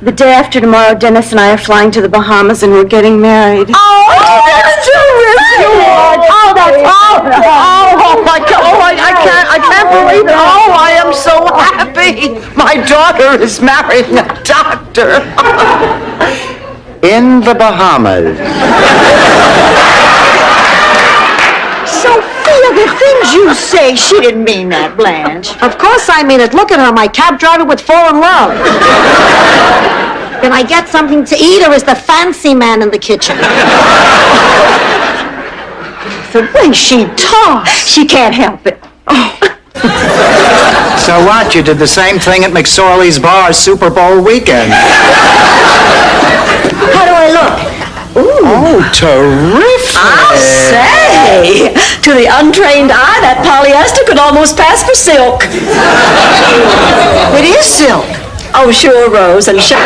The day after tomorrow, Dennis and I are flying to the Bahamas and we're getting married. Oh, that's terrific! Oh, that's oh my God! Oh, I can't believe it! Oh, I am so happy! My daughter is marrying a doctor. In the Bahamas. Sophia, the things you say, she didn't mean that, Blanche. Of course I mean it. Look at her, my cab driver would fall in love. Can I get something to eat, or is the fancy man in the kitchen? The way she talks. She can't help it. Oh. So what? You did the same thing at McSorley's Bar Super Bowl weekend. How do I look? Ooh. Oh, terrific! I'll say! To the untrained eye, that polyester could almost pass for silk. It is silk. Oh, sure, Rose, and sure.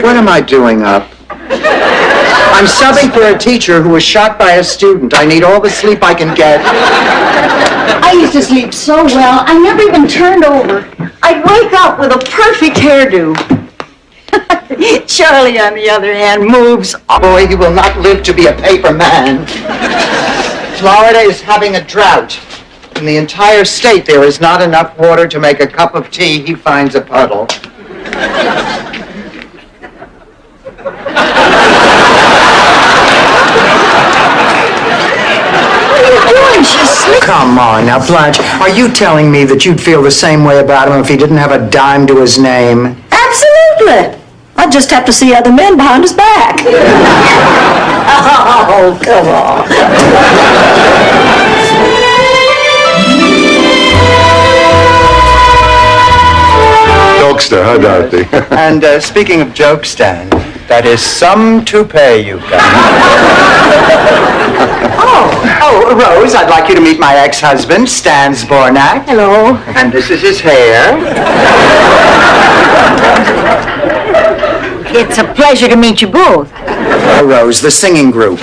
What am I doing up? I'm subbing for a teacher who was shot by a student. I need all the sleep I can get. I used to sleep so well, I never even turned over. I'd wake up with a perfect hairdo. Charlie, on the other hand, moves. Boy, he will not live to be a paper man. Florida is having a drought. In the entire state, there is not enough water to make a cup of tea. He finds a puddle. Come on now, Blanche. Are you telling me that you'd feel the same way about him if he didn't have a dime to his name? Absolutely. I just have to see other men behind his back. Oh, come on. Jokester, huh, Dorothy? And speaking of joke, Stan, that is some toupee you've got. Oh, Rose, I'd like you to meet my ex-husband, Stan Zbornak. Hello. And this is his hair. It's a pleasure to meet you both. Oh, Rose, the singing group.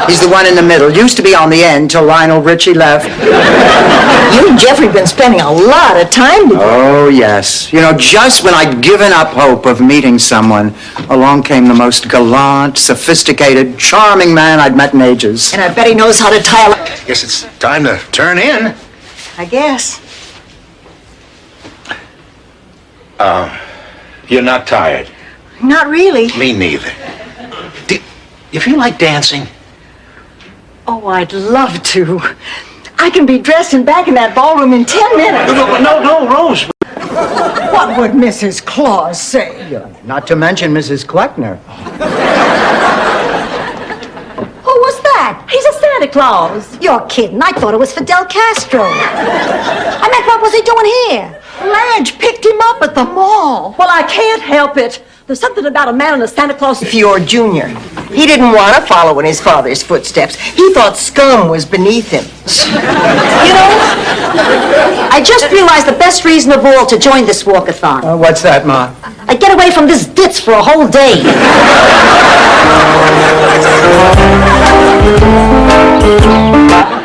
He's the one in the middle. Used to be on the end till Lionel Richie left. You and Jeffrey have been spending a lot of time together. Oh, yes. You know, just when I'd given up hope of meeting someone, along came the most gallant, sophisticated, charming man I'd met in ages. And I bet he knows how to tie a... Guess it's time to turn in. I guess. You're not tired. Not really. Me neither. Do you feel like dancing? Oh, I'd love to. I can be dressed and back in that ballroom in 10 minutes. No, Rose. What would Mrs. Claus say? Not to mention Mrs. Kleckner. Who was that? He's a Santa Claus. You're kidding. I thought it was Fidel Castro. I meant, what was he doing here? Blanche picked him up at the mall. Well, I can't help it. There's something about a man in a Santa Claus Fior Jr. He didn't want to follow in his father's footsteps. He thought scum was beneath him. You know, I just realized the best reason of all to join this walkathon. What's that, Ma? I'd get away from this ditz for a whole day.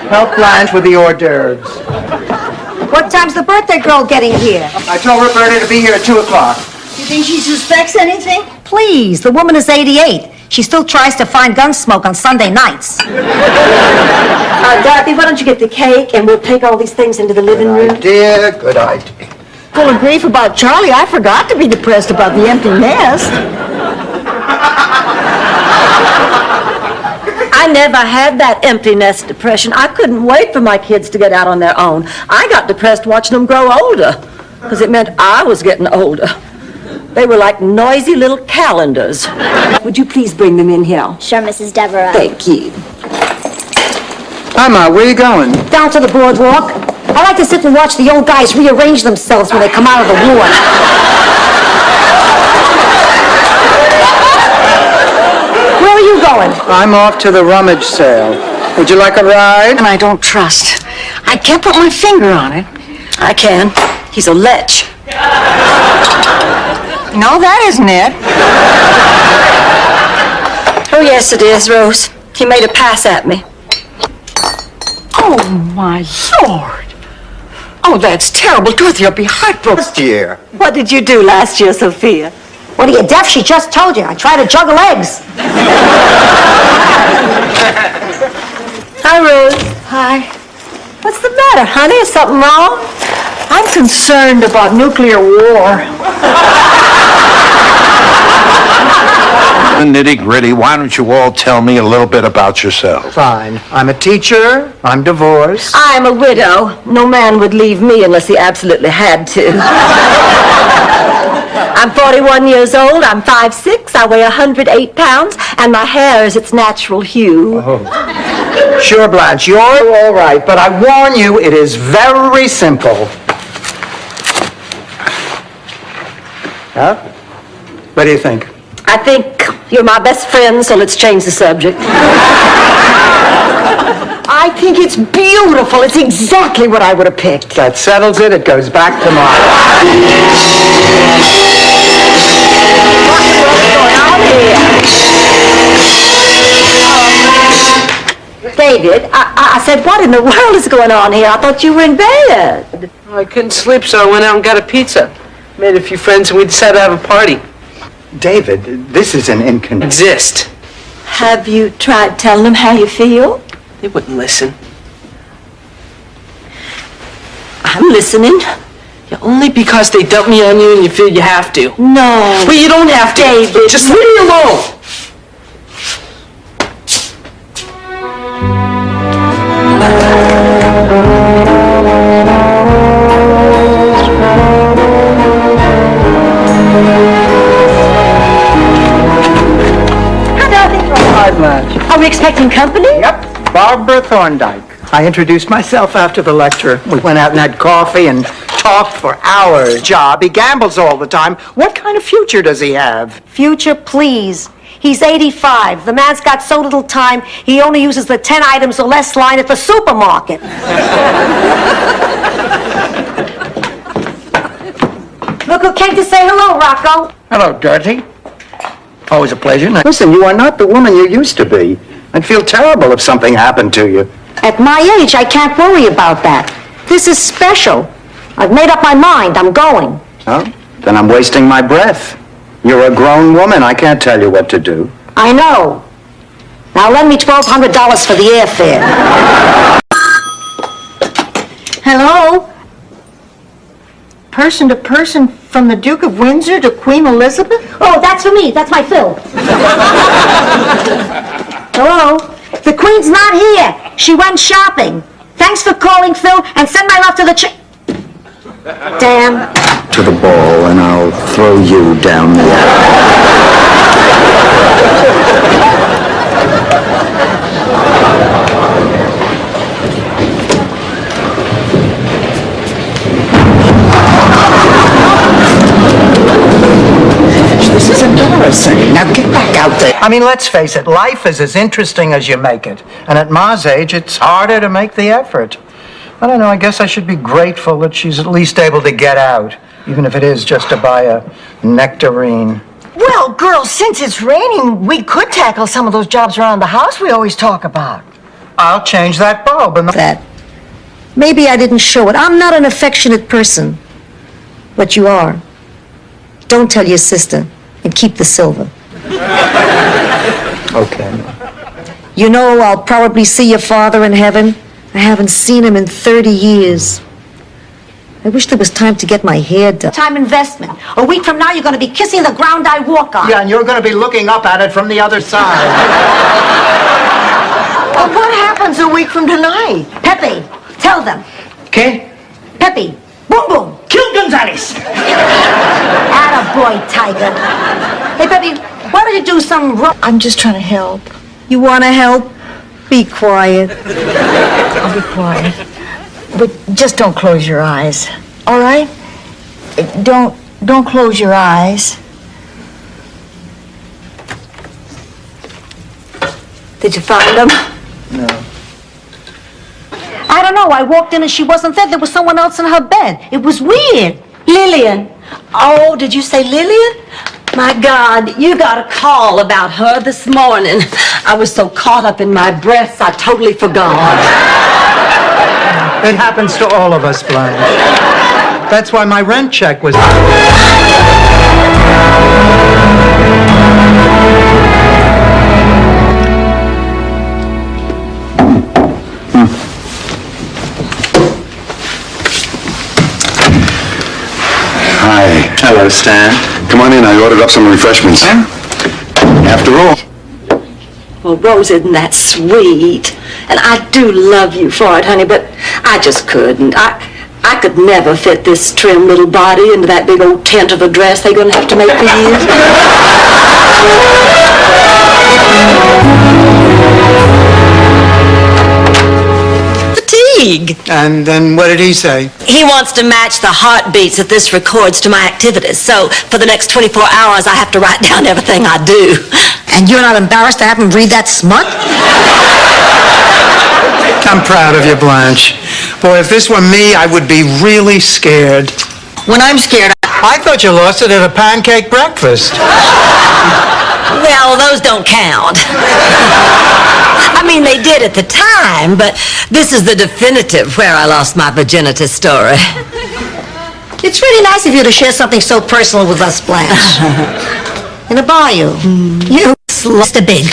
Help Blanche with the hors d'oeuvres. What time's the birthday girl getting here? I told Roberta to be here at 2 o'clock. You think she suspects anything? Please, the woman is 88. She still tries to find Gunsmoke on Sunday nights. Dorothy, why don't you get the cake and we'll take all these things into the living room? Dear, good idea. Full of grief about Charlie, I forgot to be depressed about the empty nest. I never had that empty nest depression. I couldn't wait for my kids to get out on their own. I got depressed watching them grow older, because it meant I was getting older. They were like noisy little calendars. Would you please bring them in here? Sure, Mrs. Devereux. Thank you. Hi, Ma, where are you going? Down to the boardwalk. I like to sit and watch the old guys rearrange themselves when they come out of the war. Where are you going? I'm off to the rummage sale. Would you like a ride? And I don't trust. I can't put my finger on it. I can. He's a lech. No, that isn't it. Oh, yes, it is, Rose. He made a pass at me. Oh, my Lord. Oh, that's terrible. Dorothy, you'll be heartbroken. Last year. What did you do last year, Sophia? What are you, deaf? She just told you. I try to juggle eggs. Hi, Rose. Hi. What's the matter, honey? Is something wrong? I'm concerned about nuclear war. The nitty-gritty, why don't you all tell me a little bit about yourself? Fine. I'm a teacher. I'm divorced. I'm a widow. No man would leave me unless he absolutely had to. I'm 41 years old, I'm 5'6", I weigh 108 pounds, and my hair is its natural hue. Sure, Blanche, you're all right, but I warn you, it is very simple. Huh? What do you think? I think you're my best friend, so let's change the subject. I think it's beautiful. It's exactly what I would have picked. That settles it. It goes back tomorrow. David, I said, what in the world is going on here? I thought you were in bed. I couldn't sleep, so I went out and got a pizza. Made a few friends, and we decided to have a party. David, this is an inconvenience. Exist. Have you tried telling them how you feel? They wouldn't listen. I'm listening. Yeah, only because they dump me on you and you feel you have to. No. But you don't have to. David. Just leave me alone. Hi, Blanche. Are we expecting company? Yep, Barbara Thorndike. I introduced myself after the lecture. We went out and had coffee and talked for hours. Job, he gambles all the time. What kind of future does he have? Future, please. He's 85. The man's got so little time, he only uses the 10 items or less line at the supermarket. Look who came to say hello, Rocco. Hello, Dorothy. Always a pleasure. Now, listen, you are not the woman you used to be. I'd feel terrible if something happened to you. At my age, I can't worry about that. This is special. I've made up my mind. I'm going. Oh, then I'm wasting my breath. You're a grown woman. I can't tell you what to do. I know. Now lend me $1,200 for the airfare. Hello? Person to person from the Duke of Windsor to Queen Elizabeth? Oh, that's for me. That's my Phil. Hello? The Queen's not here. She went shopping. Thanks for calling, Phil, and send my love to the Damn. To the ball, and I'll throw you down the aisle. This is embarrassing. Now get back out there. I mean, let's face it, life is as interesting as you make it. And at Ma's age, it's harder to make the effort. I don't know, I guess I should be grateful that she's at least able to get out, even if it is just to buy a nectarine. Well, girls, since it's raining, we could tackle some of those jobs around the house we always talk about. I'll change that bulb and That. Maybe I didn't show it. I'm not an affectionate person. But you are. Don't tell your sister and keep the silver. Okay. You know, I'll probably see your father in heaven. I haven't seen him in 30 years. I wish there was time to get my hair done. Time investment. A week from now, you're going to be kissing the ground I walk on. Yeah, and you're going to be looking up at it from the other side. Well, what happens a week from tonight? Pepe, tell them. Okay? Pepe, boom, boom. Kill Gonzalez! Attaboy, Tiger. Hey, Pepe, why don't you do some I'm just trying to help. You want to help? Be quiet. I'll be quiet. But just don't close your eyes, all right? Don't close your eyes. Did you find them? No. I don't know. I walked in and she wasn't there. There was someone else in her bed. It was weird. Lillian. Oh, did you say Lillian? My God, you got a call about her this morning. I was so caught up in my breaths, I totally forgot. It happens to all of us, Blanche. That's why my rent check was... Hi. Hello, Stan. Come on in, I ordered up some refreshments. After all... Well, Rose, isn't that sweet? And I do love you for it, honey, but I just couldn't. I could never fit this trim little body into that big old tent of a dress they're going to have to make for you. Fatigue. And then what did he say? He wants to match the heartbeats that this records to my activities. So for the next 24 hours, I have to write down everything I do. And you're not embarrassed to have him read that smut? I'm proud of you, Blanche. Boy, if this were me, I would be really scared. When I'm scared, I thought you lost it at a pancake breakfast. Well, those don't count. I mean, they did at the time, but this is the definitive where I lost my virginity story. it's really nice of you to share something so personal with us, Blanche. In a bayou. You Mr. Big.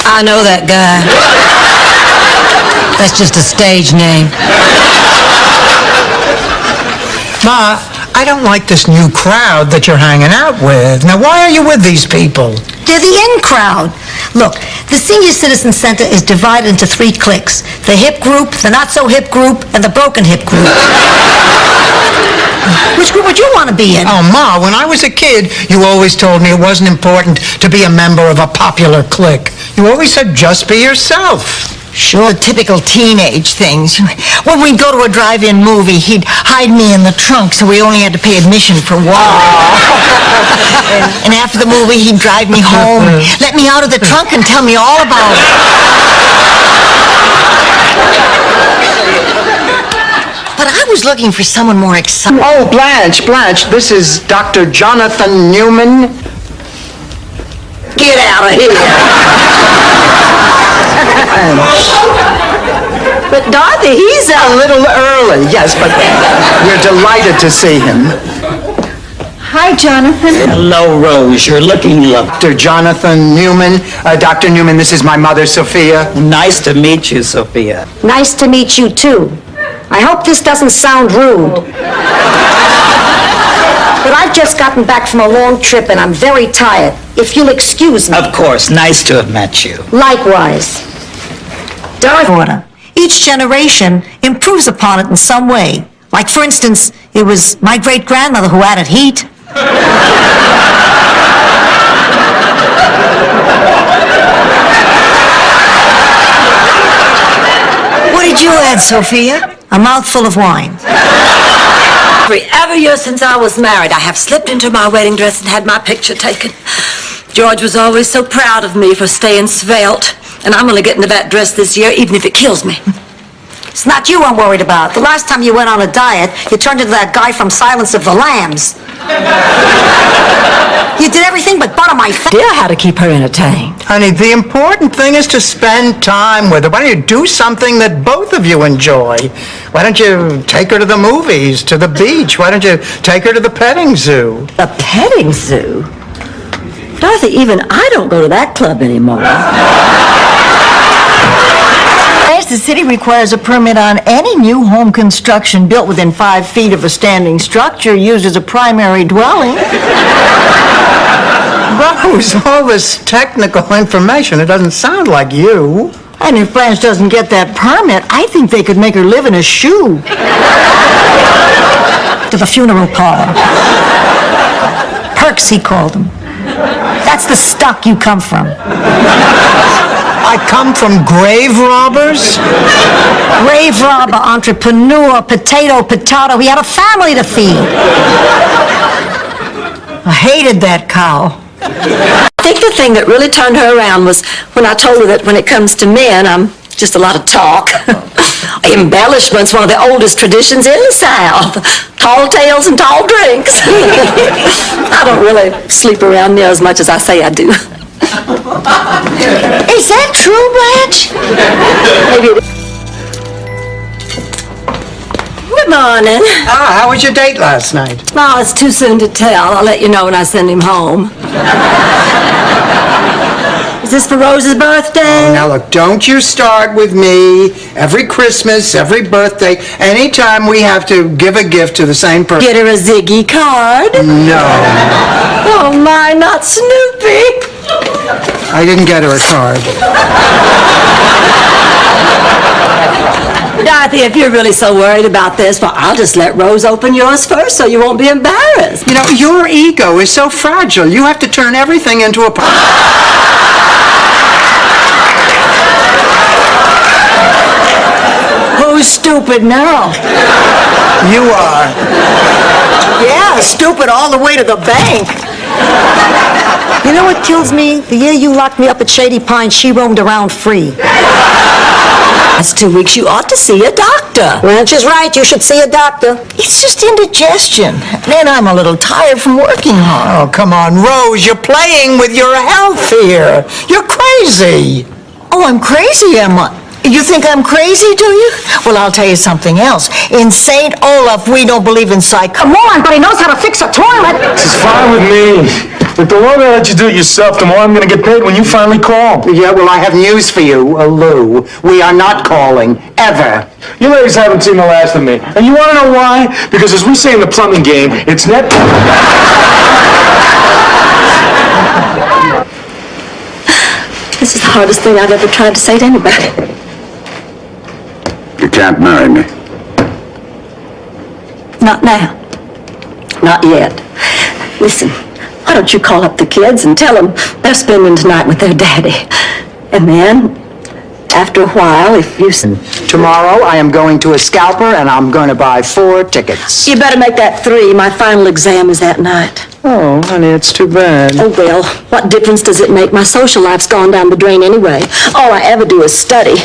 I know that guy. That's just a stage name. Ma, I don't like this new crowd that you're hanging out with. Now, why are you with these people? They're the in crowd. Look, the Senior Citizen Center is divided into 3 cliques. The hip group, the not-so-hip group, and the broken hip group. Which group would you want to be in? Oh, Ma, when I was a kid, you always told me it wasn't important to be a member of a popular clique. You always said just be yourself. Sure, typical teenage things. When we'd go to a drive-in movie, he'd hide me in the trunk so we only had to pay admission for one. And after the movie, he'd drive me home, let me out of the trunk and tell me all about it. But I was looking for someone more exciting. Oh, Blanche, this is Dr. Jonathan Newman. Get out of here. But Dorothy, he's A little early, yes, but we're delighted to see him. Hi, Jonathan. Hello, Rose. You're looking lovely. Dr. Jonathan Newman. Dr. Newman, this is my mother, Sophia. Nice to meet you, Sophia. Nice to meet you, too. I hope this doesn't sound rude. But I've just gotten back from a long trip and I'm very tired. If you'll excuse me. Of course. Nice to have met you. Likewise. Dorothy. Each generation improves upon it in some way. Like, for instance, it was my great-grandmother who added heat. What did you add, Sophia? A mouthful of wine. every year since I was married, I have slipped into my wedding dress and had my picture taken. George was always so proud of me for staying svelte, and I'm going to get into that dress this year, even if it kills me. It's not you I'm worried about. The last time you went on a diet, you turned into that guy from Silence of the Lambs. You did everything but butter my face. Dear, how to keep her entertained. Honey, the important thing is to spend time with her. Why don't you do something that both of you enjoy? Why don't you take her to the movies, to the beach? Why don't you take her to the petting zoo? The petting zoo? Dorothy, even I don't go to that club anymore. The city requires a permit on any new home construction built within 5 feet of a standing structure used as a primary dwelling. Rose, all this technical information, it doesn't sound like you. And if Blanche doesn't get that permit, I think they could make her live in a shoe. To the funeral parlor. Perks, he called them. That's the stock you come from. I come from grave robbers? Grave robber, entrepreneur, potato. He had a family to feed. I hated that cow. I think the thing that really turned her around was when I told her that when it comes to men, I'm just a lot of talk. Embellishment's one of the oldest traditions in the South. Tall tales and tall drinks. I don't really sleep around near as much as I say I do. Is that true, Blanche? Good morning. Ah, how was your date last night? Well, it's too soon to tell. I'll let you know when I send him home. Is this for Rose's birthday? Now look, don't you start with me. Every Christmas, every birthday, anytime we have to give a gift to the same person. Get her a Ziggy card? No, Oh my, not Snoopy. I didn't get her a card. Dorothy, if you're really so worried about this, well, I'll just let Rose open yours first so you won't be embarrassed. You know, your ego is so fragile. You have to turn everything into a... Who's stupid now? You are. Yeah, stupid all the way to the bank. You know what kills me? The year you locked me up at Shady Pines, she roamed around free. That's 2 weeks. You ought to see a doctor. Blanche is right. You should see a doctor. It's just indigestion. And I'm a little tired from working hard. Oh, come on, Rose, you're playing with your health here. You're crazy. Oh, I'm crazy, am I? You think I'm crazy, do you? Well, I'll tell you something else. In St. Olaf, we don't believe in psych. Come on, but he knows how to fix a toilet. It's fine with me. But the longer I let you do it yourself, the more I'm going to get paid when you finally call. Yeah, well, I have news for you, Lou. We are not calling, ever. You ladies haven't seen the last of me. And you want to know why? Because as we say in the plumbing game, it's net... This is the hardest thing I've ever tried to say to anybody. You can't marry me. Not now. Not yet. Listen, why don't you call up the kids and tell them they're spending tonight with their daddy? And then, after a while, if you... Tomorrow, I am going to a scalper, and I'm going to buy 4 tickets. You better make that 3. My final exam is that night. Oh, honey, it's too bad. Oh, well, what difference does it make? My social life's gone down the drain anyway. All I ever do is study.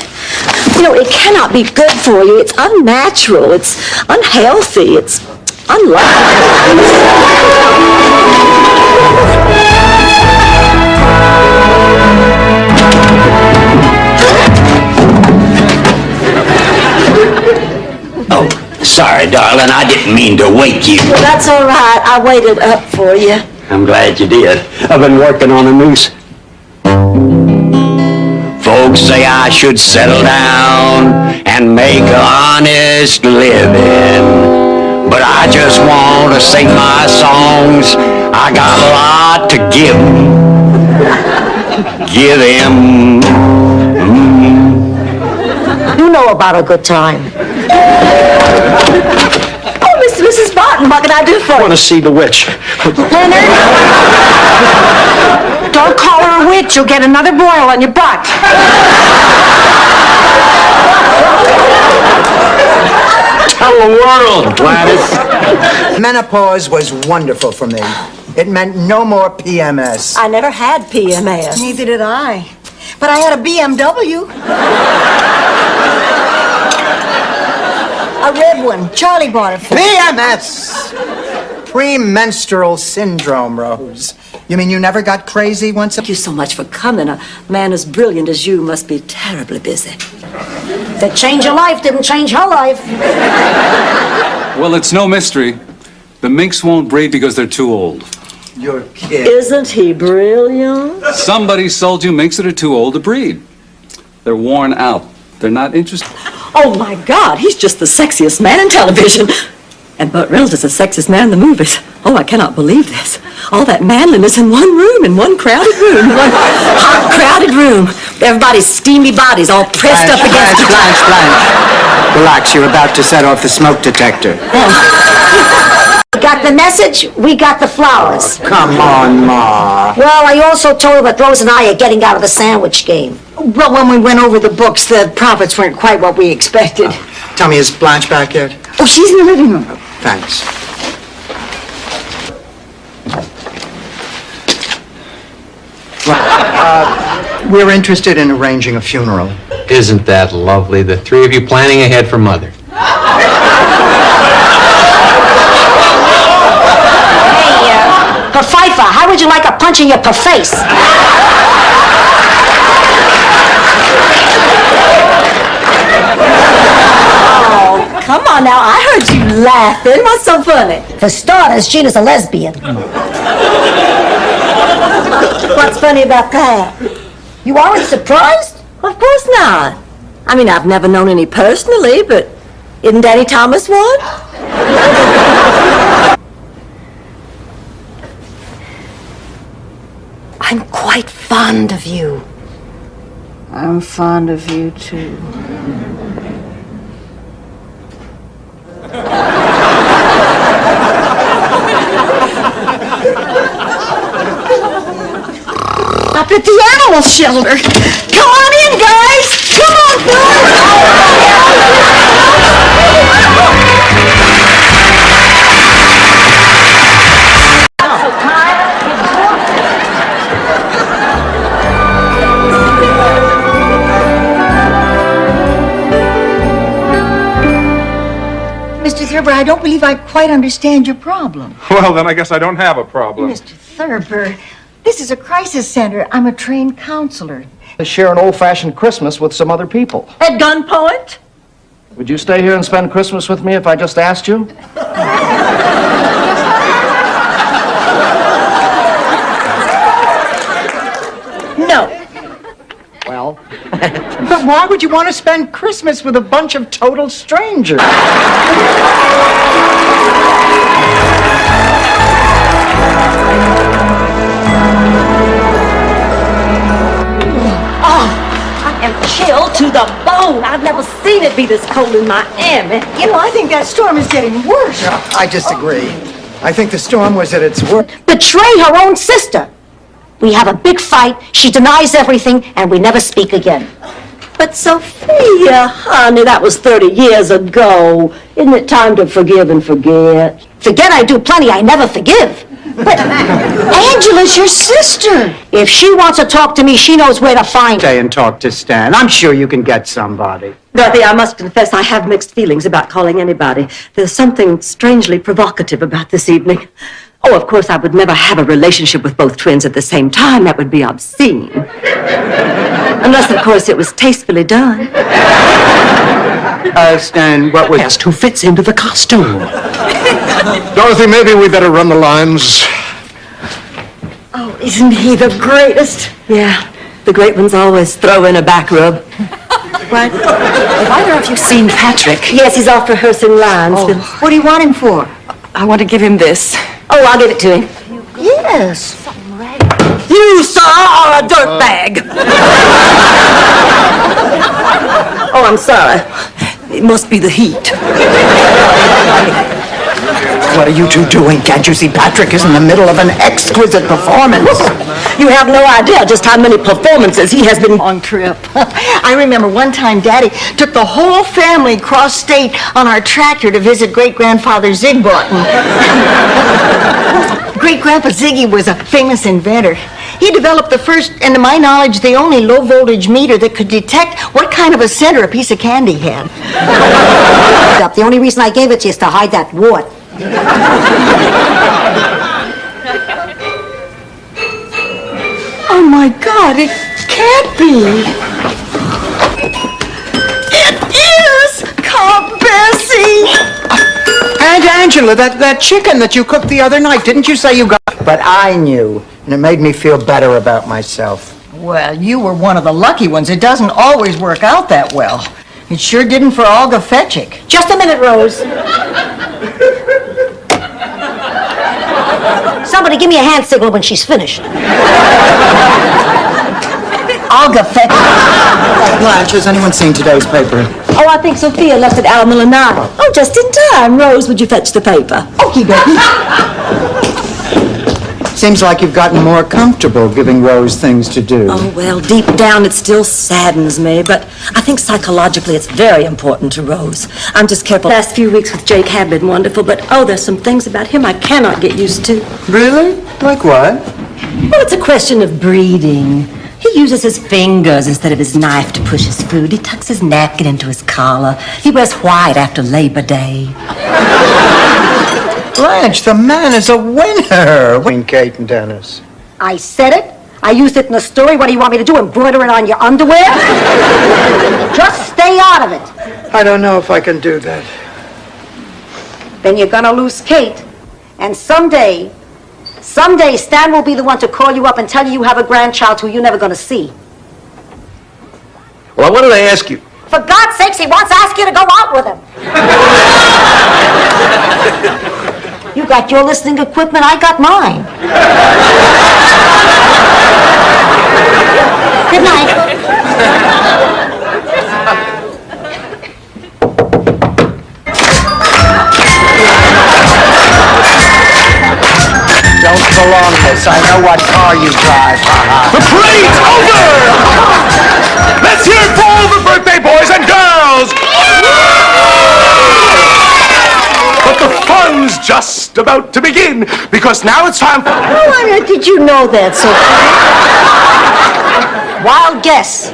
You know, it cannot be good for you. It's unnatural. It's unhealthy. It's Oh, sorry, darling. I didn't mean to wake you. Well, that's all right. I waited up for you. I'm glad you did. I've been working on a noose. Folks say I should settle down and make an honest living. But I just want to sing my songs. I got a lot to give 'em. Give 'em. You know about a good time. Oh, Mrs. Barton, what can I do for I you? want to see the witch. Leonard? Don't call her a witch. You'll get another boil on your butt. Tell the world, Gladys. Menopause was wonderful for me. It meant no more PMS. I never had PMS. Neither did I. But I had a BMW. A red one. Charlie bought it for me. PMS! Premenstrual syndrome, Rose. You mean you never got crazy once? Thank you so much for coming. A man as brilliant as you must be terribly busy. That change your life didn't change her life. Well, it's no mystery. The minks won't breed because they're too old. You're kidding. Isn't he brilliant? Somebody sold you minks that are too old to breed. They're worn out. They're not interested. Oh, my God, he's just the sexiest man in television. And Burt Reynolds is the sexiest man in the movies. Oh, I cannot believe this. All that manliness in one room, in one crowded room, one hot, crowded room. Everybody's steamy bodies all pressed up against each other. Blanche. Relax, you're about to set off the smoke detector. We got the message, we got the flowers. Come on, Ma. Well, I also told her that Rose and I are getting out of the sandwich game. Well, when we went over the books, the profits weren't quite what we expected. Tell me, is Blanche back yet? Oh, she's in the living room. Thanks. We're interested in arranging a funeral. Isn't that lovely? The 3 of you planning ahead for Mother. Hey, Pfeiffer, how would you like a punch in your face? on now, I heard you laughing. What's so funny? For starters, Gina's a lesbian. What's funny about that? You aren't surprised? Of course not. I mean, I've never known any personally, but isn't Danny Thomas one? I'm quite fond of you. I'm fond of you, too. Up at the animal shelter. Come on in, guys. Come on, Mr. Thurber, I don't believe I quite understand your problem. Well, then I guess I don't have a problem. Mr. Thurber, this is a crisis center. I'm a trained counselor. To share an old-fashioned Christmas with some other people. At gunpoint? Would you stay here and spend Christmas with me if I just asked you? No. Well, but why would you want to spend Christmas with a bunch of total strangers? Chilled to the bone. I've never seen it be this cold in Miami. You know, I think that storm is getting worse. I disagree. I think the storm was at its worst. Betray her own sister. We have a big fight, she denies everything, and we never speak again. But Sophia, honey, that was 30 years ago. Isn't it time to forgive and forget? Forget I do plenty, I never forgive. But Angela's your sister. If she wants to talk to me, she knows where to find Stay her. and talk to Stan. I'm sure you can get somebody. Dorothy, I must confess I have mixed feelings about calling anybody. There's something strangely provocative about this evening. Oh, of course, I would never have a relationship with both twins at the same time. That would be obscene. Unless, of course, it was tastefully done. Stan, what was... Asked who fits into the costume. Dorothy, maybe we better run the lines. Oh, isn't he the greatest? Yeah, the great ones always throw in a back rub. What? Have either of you seen Patrick? Yes, he's off rehearsing lines. What do you want him for? I want to give him this. Oh, I'll give it to him. Yes. You, sir, are a dirtbag. Oh, I'm sorry. It must be the heat. What are you two doing? Can't you see Patrick is in the middle of an exquisite performance? You have no idea just how many performances he has been Long trip. I remember one time Daddy took the whole family cross state on our tractor to visit great-grandfather Zig Barton. Great-grandpa Ziggy was a famous inventor. He developed the first, and to my knowledge, the only low-voltage meter that could detect what kind of a center a piece of candy had. The only reason I gave it to you is to hide that wart. Oh, my God, it can't be. It is! Come, Bessie! And Angela, that chicken that you cooked the other night, didn't you say you got... But I knew, and it made me feel better about myself. Well, you were one of the lucky ones. It doesn't always work out that well. It sure didn't for Olga Fetchik. Just a minute, Rose. Somebody give me a hand signal when she's finished. Olga Fetchik. Blanche, has anyone seen today's paper? Oh, I think Sophia left it out Milanata. Oh, just in time. Rose, would you fetch the paper? Okie dokie. Seems like you've gotten more comfortable giving Rose things to do. Oh, well, deep down it still saddens me, but I think psychologically it's very important to Rose. I'm just careful. The last few weeks with Jake have been wonderful, but oh, there's some things about him I cannot get used to. Really? Like what? Well, it's a question of breeding. He uses his fingers instead of his knife to push his food. He tucks his napkin into his collar. He wears white after Labor Day. Blanche, the man is a winner. Between Kate and Dennis. I said it. I used it in the story. What do you want me to do, embroider it on your underwear? Just stay out of it. I don't know if I can do that. then you're gonna lose Kate. And someday Stan will be the one to call you up and tell you you have a grandchild who you're never gonna see. Well, what did I ask you? For God's sakes, he wants to ask you to go out with him. You got your listening equipment, I got mine. Good night. Don't prolong this. I know what car you drive. The parade's over! Let's hear it for all the birthday boys and girls! But the fun's just about to begin, because now it's time for... How on earth did you know that, Sophia? Wild guess.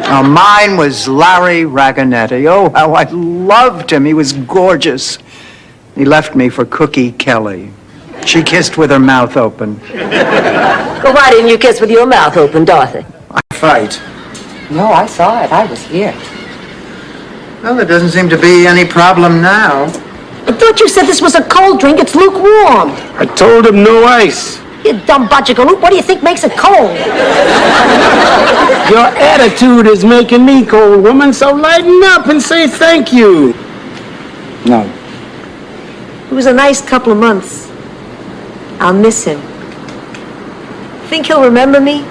Now, mine was Larry Raganetti. Oh, how I loved him. He was gorgeous. He left me for Cookie Kelly. She kissed with her mouth open. Well, why didn't you kiss with your mouth open, Dorothy? Fight. No, I saw it. I was here. Well, there doesn't seem to be any problem now. I thought you said this was a cold drink. It's lukewarm. I told him no ice. You dumb bunch of galoot. What do you think makes it cold? Your attitude is making me cold, woman, so lighten up and say thank you. No. It was a nice couple of months. I'll miss him. Think he'll remember me?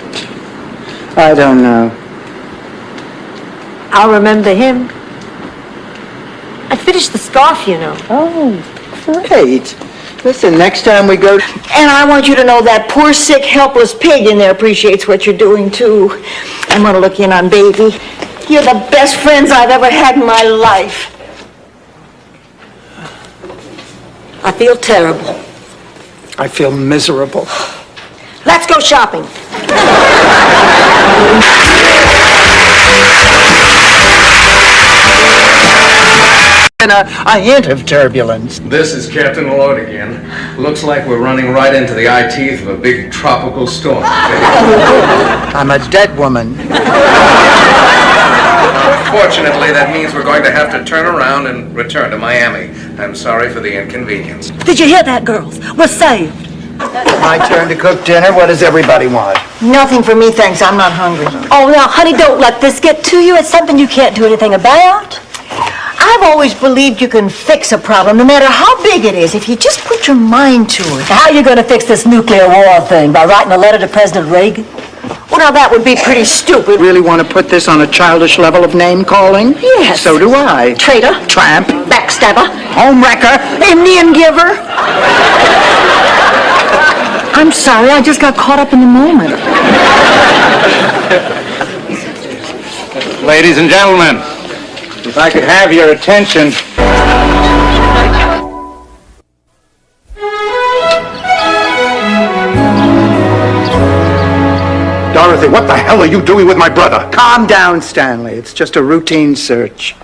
I don't know. I'll remember him. I finished the scarf, you know. Oh, great. Listen, next time we go... And I want you to know that poor, sick, helpless pig in there appreciates what you're doing, too. I'm gonna look in on baby. You're the best friends I've ever had in my life. I feel terrible. I feel miserable. Let's go shopping. And a hint of turbulence. This is Captain Lloyd again. Looks like we're running right into the eye teeth of a big tropical storm. I'm a dead woman. Fortunately, that means we're going to have to turn around and return to Miami. I'm sorry for the inconvenience. Did you hear that, girls? We're saved. My turn to cook dinner. What does everybody want? Nothing for me, thanks. I'm not hungry. Oh, now, honey, don't let this get to you. It's something you can't do anything about. I've always believed you can fix a problem, no matter how big it is, if you just put your mind to it. How are you going to fix this nuclear war thing? By writing a letter to President Reagan? Well, now, that would be pretty stupid. Really want to put this on a childish level of name-calling? Yes. So do I. Traitor. Tramp. Backstabber. Homewrecker. Indian giver. I'm sorry, I just got caught up in the moment. Ladies and gentlemen, if I could have your attention. Dorothy, what the hell are you doing with my brother? Calm down, Stanley. It's just a routine search.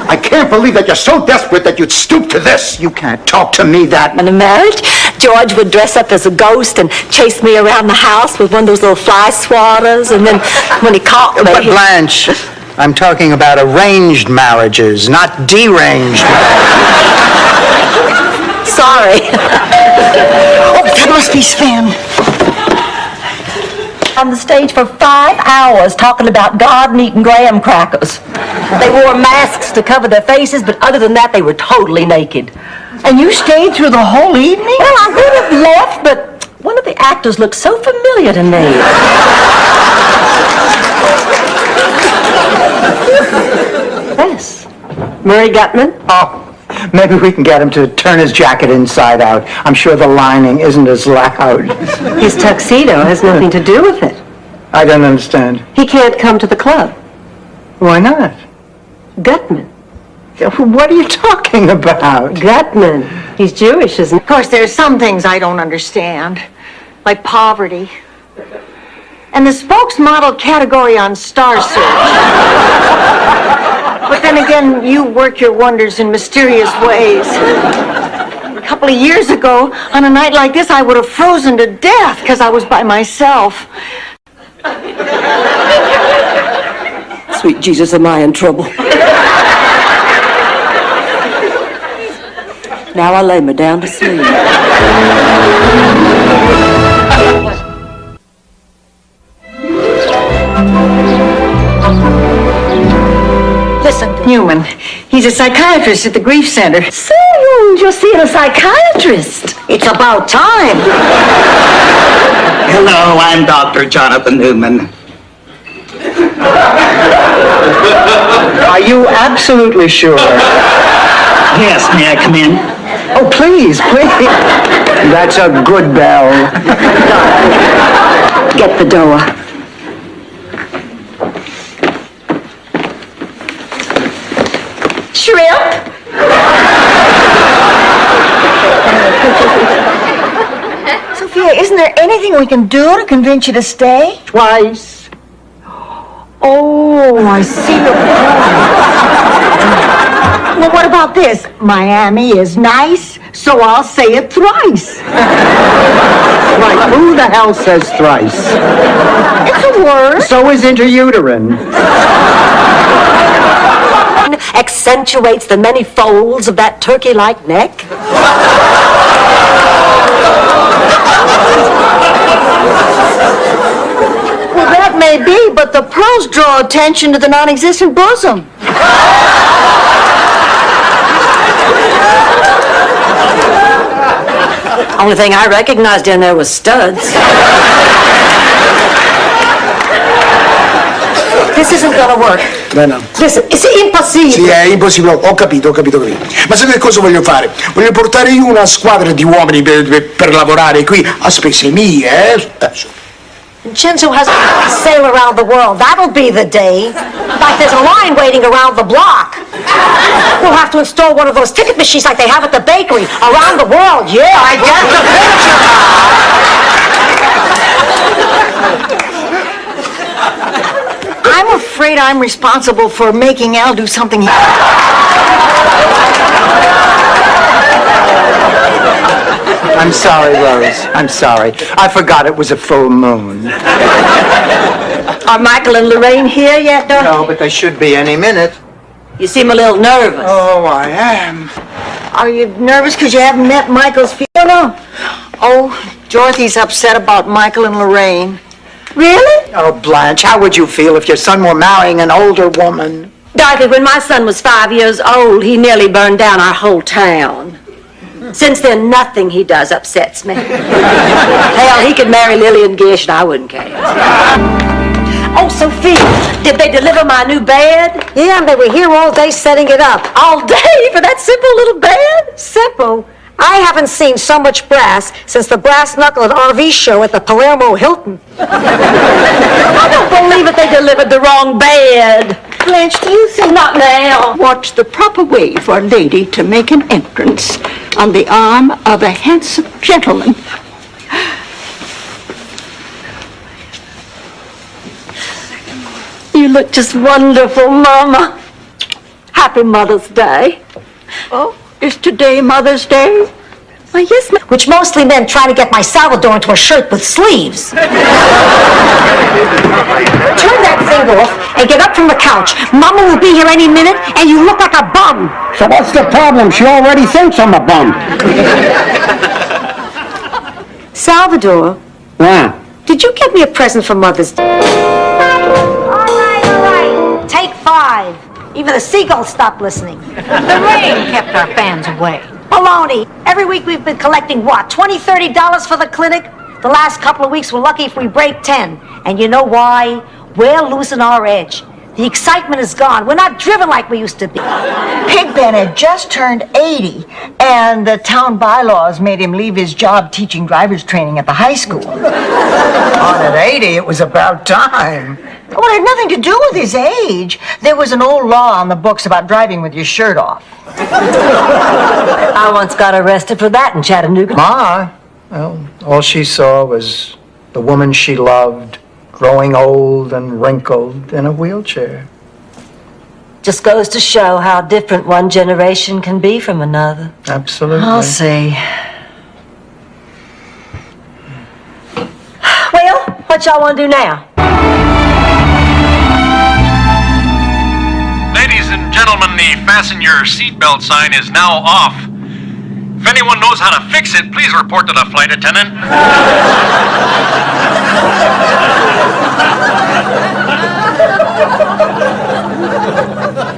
I can't believe that you're so desperate that you'd stoop to this. You can't talk to me that... In a marriage, George would dress up as a ghost and chase me around the house with one of those little fly swatters, and then when he caught me... But Blanche, I'm talking about arranged marriages, not deranged. Sorry. Oh, that must be Sven. On the stage for 5 hours talking about God and eating graham crackers. They wore masks to cover their faces, but other than that, they were totally naked. And you stayed through the whole evening? Well, I would have left, but one of the actors looked so familiar to me. Yes. Murray Gutman? Oh, maybe we can get him to turn his jacket inside out. I'm sure the lining isn't as loud. His tuxedo has nothing to do with it. I don't understand. He can't come to the club. Why not? Gutman. What are you talking about? Gutman. He's Jewish, isn't he? Of course, there's some things I don't understand, like poverty. And the spokesmodel category on Star Search. But then again, you work your wonders in mysterious ways. A couple of years ago, on a night like this, I would have frozen to death because I was by myself. Sweet Jesus, am I in trouble? Now I lay me down to sleep. Listen, Newman, he's a psychiatrist at the Grief Center. So, you're seeing a psychiatrist. It's about time. Hello, I'm Dr. Jonathan Newman. Are you absolutely sure? Yes, may I come in? Oh, please, please. That's a good bell. Get the door. Shrimp? Sophia, isn't there anything we can do to convince you to stay? Twice. Oh, I see your point. Well, what about this? Miami is nice, so I'll say it thrice. Right, who the hell says thrice? It's a word. So is interuterine. Accentuates the many folds of that turkey-like neck. Well, that may be, but the pearls draw attention to the non-existent bosom. Only thing I recognized in there was studs. This isn't gonna work. Beh, no. Listen, it's impossibile. Sì, è impossibile. Ho capito. Ma sapete cosa voglio fare? Voglio portare io una squadra di uomini per lavorare qui a spese mie, Vincenzo has to sail around the world. That'll be the day. Like there's a line waiting around the block. We'll have to install one of those ticket machines like they have at the bakery. Around the world, yeah, I get the picture. I'm afraid I'm responsible for making Al do something he... I'm sorry, Rose. I'm sorry. I forgot it was a full moon. Are Michael and Lorraine here yet, Dorothy? No, but they should be any minute. You seem a little nervous. Oh, I am. Are you nervous because you haven't met Michael's funeral? Oh, Dorothy's upset about Michael and Lorraine. Really? Oh, Blanche, how would you feel if your son were marrying an older woman? Dorothy, when my son was 5 years old, he nearly burned down our whole town. Since then, nothing he does upsets me. Hell, he could marry Lillian Gish and I wouldn't care. Oh, Sophia, did they deliver my new bed? Yeah, and they were here all day setting it up. All day for that simple little bed? Simple. I haven't seen so much brass since the brass knuckle at RV show at the Palermo Hilton. I don't believe it, they delivered the wrong bed. Blanche, do you think... Not now. What's the proper way for a lady to make an entrance on the arm of a handsome gentleman? You look just wonderful, Mama. Happy Mother's Day. Oh, is today Mother's Day? Why, yes, ma'am. Which mostly meant trying to get my Salvador into a shirt with sleeves. Turn that thing off and get up from the couch. Mama will be here any minute, and you look like a bum. So what's the problem? She already thinks I'm a bum. Salvador, Yeah. did you get me a present for Mother's Day? All right. Take 5. Even the seagulls stopped listening. The rain kept our fans away. Baloney. Every week we've been collecting what, $20, $30 for the clinic? The last couple of weeks we're lucky if we break 10. And you know why? We're losing our edge. The excitement is gone. We're not driven like we used to be. Pigpen had just turned 80, and the town bylaws made him leave his job teaching driver's training at the high school. On at 80, it was about time. Well, it had nothing to do with his age. There was an old law on the books about driving with your shirt off. I once got arrested for that in Chattanooga. Ma, well, all she saw was the woman she loved growing old and wrinkled in a wheelchair. Just goes to show how different one generation can be from another. Absolutely. I'll see. Well, what y'all want to do now? Ladies and gentlemen, the fasten your seatbelt sign is now off. If anyone knows how to fix it, please report to the flight attendant.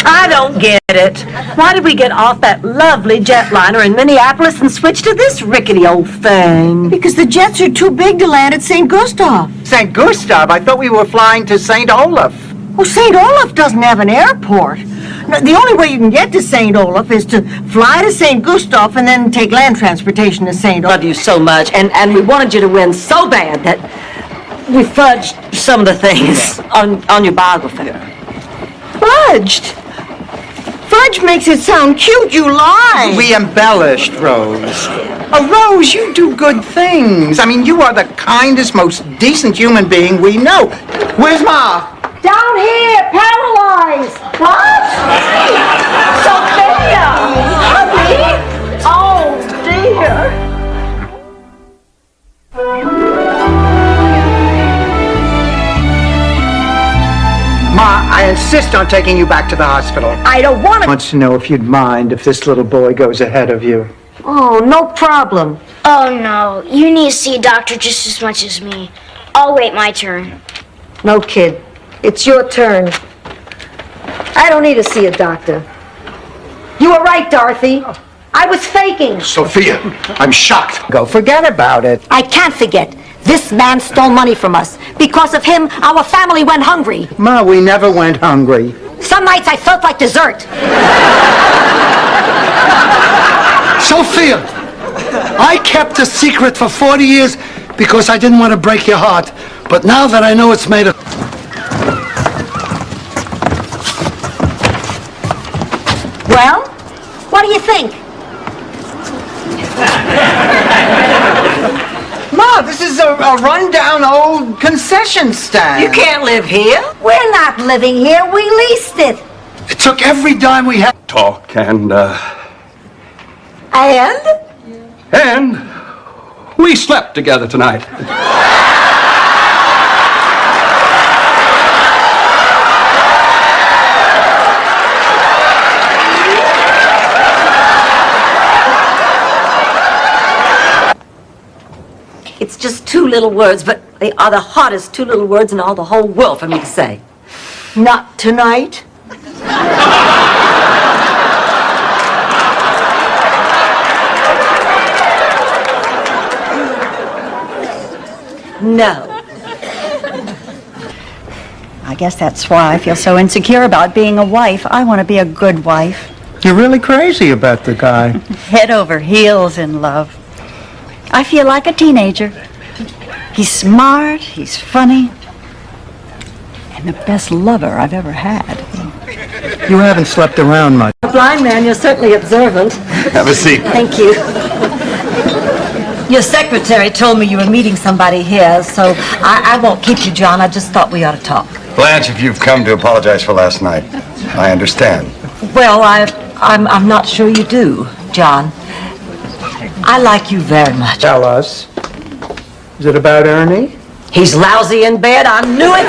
I don't get it. Why did we get off that lovely jetliner in Minneapolis and switch to this rickety old thing? Because the jets are too big to land at St. Gustav. St. Gustav? I thought we were flying to St. Olaf. Well, St. Olaf doesn't have an airport. No, the only way you can get to St. Olaf is to fly to St. Gustav and then take land transportation to St. Olaf. Love you so much, and we wanted you to win so bad that we fudged some of the things on your biography. Fudged? Fudge makes it sound cute, you lie. We embellished, Rose. Oh, Rose, you do good things. I mean, you are the kindest, most decent human being we know. Where's Ma? Down here, paralyzed. What? Sophia! Honey? Oh, dear. Ma, I insist on taking you back to the hospital. I don't want to. Wants to know if you'd mind if this little boy goes ahead of you. Oh, no problem. Oh, no. You need to see a doctor just as much as me. I'll wait my turn. No, kid. It's your turn. I don't need to see a doctor. You were right, Dorothy. I was faking. Sophia, I'm shocked. Go forget about it. I can't forget. This man stole money from us. Because of him, our family went hungry. Ma, we never went hungry. Some nights I felt like dessert. Sophia, I kept a secret for 40 years because I didn't want to break your heart. But now that I know it's made of... Well, what do you think? Ma, this is a rundown old concession stand. You can't live here. We're not living here. We leased it. It took every dime we had. Talk and we slept together tonight. It's just two little words, but they are the hottest two little words in all the whole world for me to say. Not tonight. No. I guess that's why I feel so insecure about being a wife. I want to be a good wife. You're really crazy about the guy. Head over heels in love. I feel like a teenager. He's smart, he's funny, and the best lover I've ever had. You haven't slept around much. A blind man, you're certainly observant. Have a seat. Thank you. Your secretary told me you were meeting somebody here, so I won't keep you, John. I just thought we ought to talk. Blanche, if you've come to apologize for last night, I understand. Well, I'm not sure you do, John. I like you very much. Tell us. Is it about Ernie? He's lousy in bed. I knew it.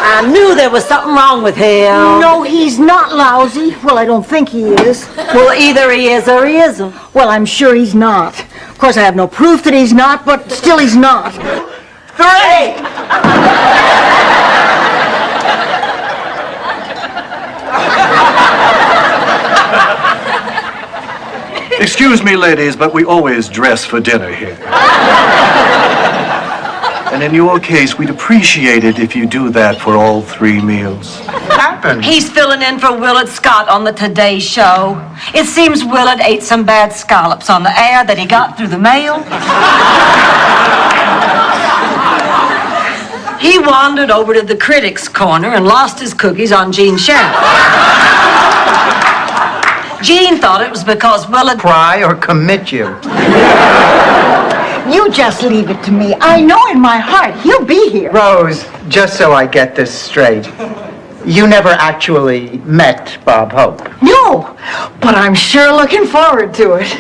I knew there was something wrong with him. No, he's not lousy. Well, I don't think he is. Well, either he is or he isn't. Well, I'm sure he's not. Of course, I have no proof that he's not, but still he's not. 3! Excuse me, ladies, but we always dress for dinner here. And in your case, we'd appreciate it if you do that for all 3 meals. What happened? He's filling in for Willard Scott on the Today Show. It seems Willard ate some bad scallops on the air that he got through the mail. He wandered over to the critics' corner and lost his cookies on Gene's shelf. Gene thought it was because Willard... Cry or commit you. You just leave it to me. I know in my heart he'll be here. Rose, just so I get this straight, you never actually met Bob Hope. No, but I'm sure looking forward to it.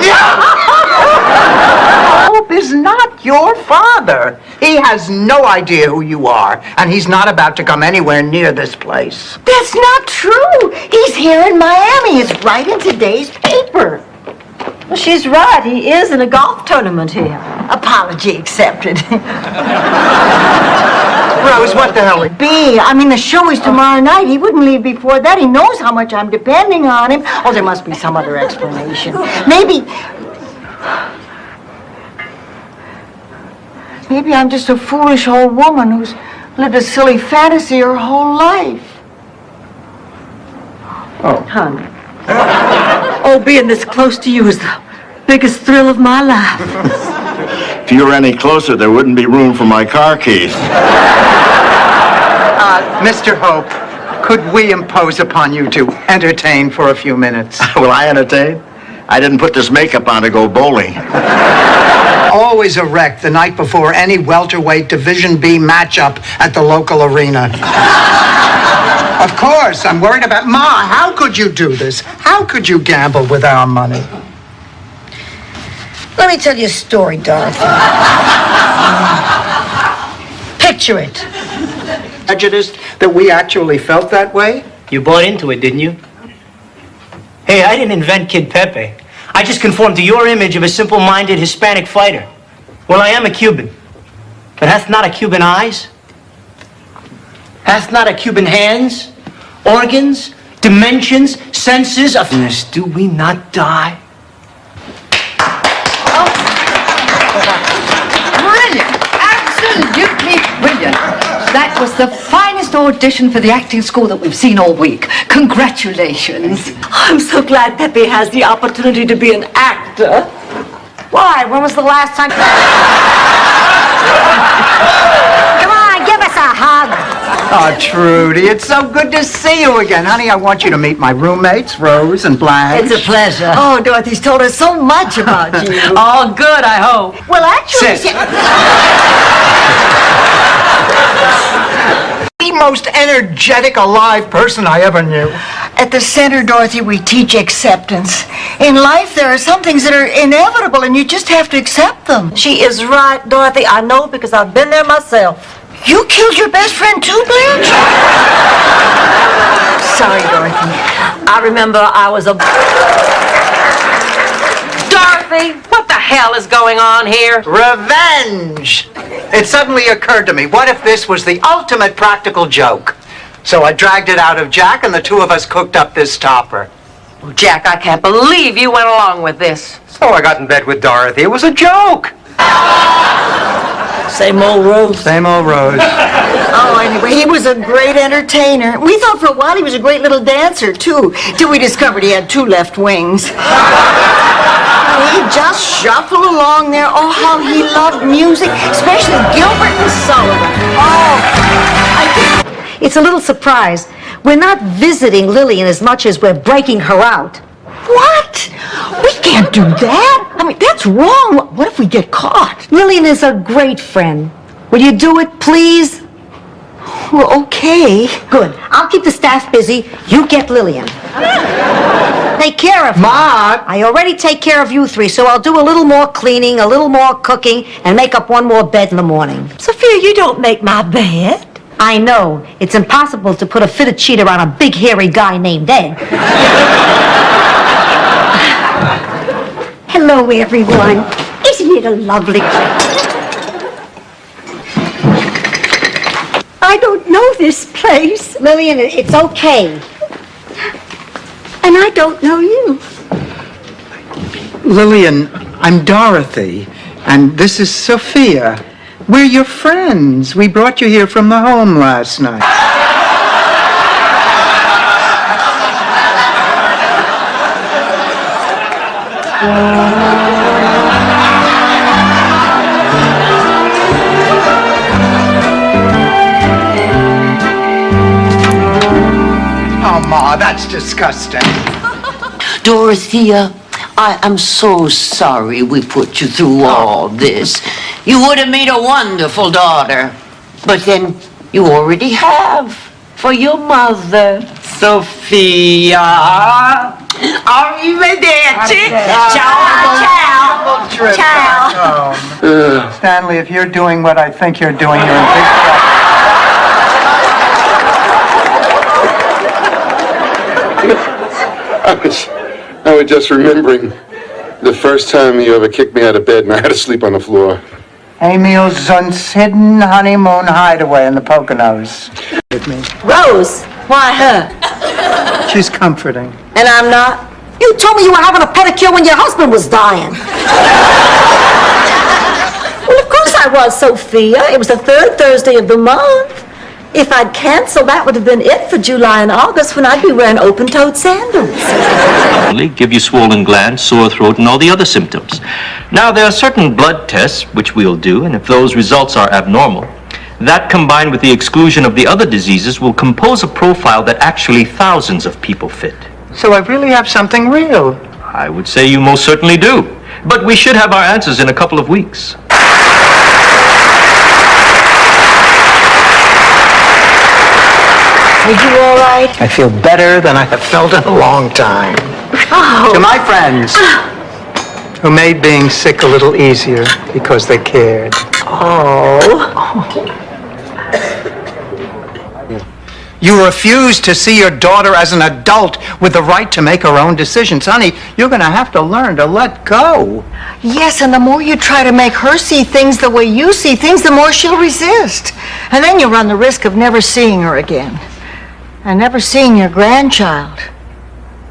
Yeah! Hope is not your father. He has no idea who you are, and he's not about to come anywhere near this place. That's not true. He's here in Miami. It's right in today's paper. Well, she's right. He is in a golf tournament here. Apology accepted. Rose, what the hell? I mean, the show is tomorrow night. He wouldn't leave before that. He knows how much I'm depending on him. Oh, there must be some other explanation. Maybe I'm just a foolish old woman who's lived a silly fantasy her whole life. Oh. Honey. Oh, being this close to you is the biggest thrill of my life. If you were any closer, there wouldn't be room for my car keys. Mr. Hope, could we impose upon you to entertain for a few minutes? Will I entertain? I didn't put this makeup on to go bowling. Always erect the night before any welterweight Division B matchup at the local arena. Of course, I'm worried about... Ma, how could you do this? How could you gamble with our money? Let me tell you a story, Dorothy. Picture it. Prejudiced that we actually felt that way? You bought into it, didn't you? Hey, I didn't invent Kid Pepe. I just conformed to your image of a simple-minded Hispanic fighter. Well, I am a Cuban. But hath not a Cuban eyes? Hath not a Cuban hands, organs, dimensions, senses of... Do we not die? Brilliant! Absolutely brilliant! That was the finest audition for the acting school that we've seen all week. Congratulations. I'm so glad Pepe has the opportunity to be an actor. Why? When was the last time? Come on, give us a hug. Oh, Trudy, it's so good to see you again. Honey, I want you to meet my roommates, Rose and Blanche. It's a pleasure. Oh, Dorothy's told us so much about you. All good, I hope. Well, actually... Sit. The most energetic, alive person I ever knew. At the center, Dorothy, we teach acceptance. In life, there are some things that are inevitable, and you just have to accept them. She is right, Dorothy. I know because I've been there myself. You killed your best friend too, Blanche? Sorry, Dorothy. I remember I was a... Dorothy, what the hell is going on here? Revenge! It suddenly occurred to me, what if this was the ultimate practical joke? So I dragged it out of Jack, and the two of us cooked up this topper. Oh, Jack, I can't believe you went along with this. So I got in bed with Dorothy. It was a joke. Same old Rose. Same old Rose. Oh, anyway, he was a great entertainer. We thought for a while he was a great little dancer, too, till we discovered he had two left wings. He just shuffled along there. Oh, how he loved music, especially Gilbert and Sullivan. It's a little surprise. We're not visiting Lillian as much as we're breaking her out. What? We can't do that. I mean, that's wrong. What if we get caught? Lillian is a great friend. Will you do it, please? Well, okay. Good. I'll keep the staff busy. You get Lillian. Take care of her. Ma! I already take care of you three, so I'll do a little more cleaning, a little more cooking, and make up one more bed in the morning. Sophia, you don't make my bed. I know. It's impossible to put a fitted sheet around a big, hairy guy named Ed. Hello, everyone. Isn't it a lovely place? I don't know this place. Lillian, it's okay. And I don't know you. Lillian, I'm Dorothy, and this is Sophia. We're your friends. We brought you here from the home last night. Oh, Ma, that's disgusting. Dorothea, I am so sorry we put you through all this. You would have made a wonderful daughter. But then you already have for your mother. Sofia. Arrivederci. Trip back home. Stanley, if you're doing what I think you're doing, you're in big trouble. I was just remembering the first time you ever kicked me out of bed and I had to sleep on the floor. Emil's hidden honeymoon hideaway in the Poconos. With me. Rose, why her? She's comforting. And I'm not? You told me you were having a pedicure when your husband was dying. Well, of course I was, Sophia. It was the third Thursday of the month. If I'd canceled, that would have been it for July and August when I'd be wearing open-toed sandals. Give you swollen glands, sore throat, and all the other symptoms. Now, there are certain blood tests which we'll do, and if those results are abnormal, that combined with the exclusion of the other diseases will compose a profile that actually thousands of people fit. So I really have something real. I would say you most certainly do. But we should have our answers in a couple of weeks. Are you all right? I feel better than I have felt in a long time. Oh. To my friends, who made being sick a little easier because they cared. You refuse to see your daughter as an adult with the right to make her own decisions. Honey, you're going to have to learn to let go. Yes, and the more you try to make her see things the way you see things, the more she'll resist. And then you run the risk of never seeing her again. And never seeing your grandchild.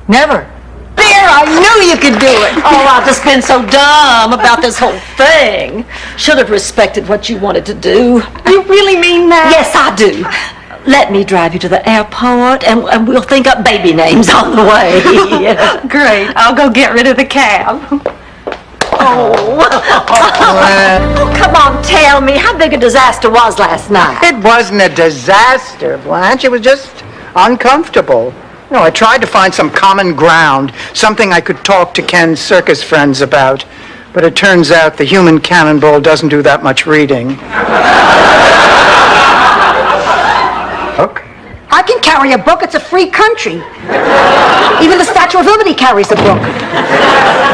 Never. There, I knew you could do it. Oh, I've just been so dumb about this whole thing. Should have respected what you wanted to do. You really mean that? Yes, I do. Let me drive you to the airport, and we'll think up baby names on the way. Great. I'll go get rid of the cab. Oh, come on, tell me how big a disaster was last night. It wasn't a disaster, Blanche. It was just uncomfortable. You know, I tried to find some common ground, something I could talk to Ken's circus friends about. But it turns out the human cannonball doesn't do that much reading. Book? I can carry a book. It's a free country. Even the Statue of Liberty carries a book.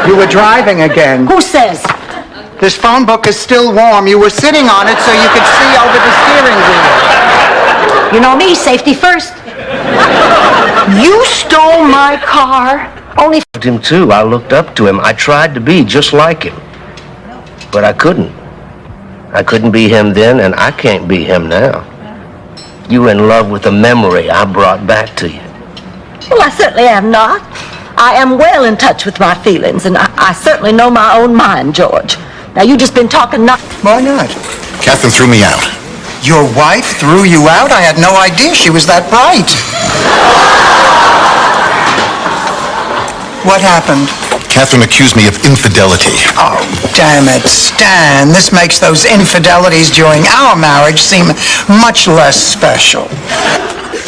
You were driving again. Who says? This phone book is still warm. You were sitting on it so you could see over the steering wheel. You know me, safety first. You stole my car. Only Him too. I looked up to him. I tried to be just like him. But I couldn't. I couldn't be him then, and I can't be him now. You were in love with the memory I brought back to you. Well, I certainly am not. I am well in touch with my feelings, and I certainly know my own mind, George. Now, you've just been talking Why not? Catherine threw me out. Your wife threw you out? I had no idea she was that bright. What happened? Catherine accused me of infidelity. Oh, damn it, Stan. This makes those infidelities during our marriage seem much less special.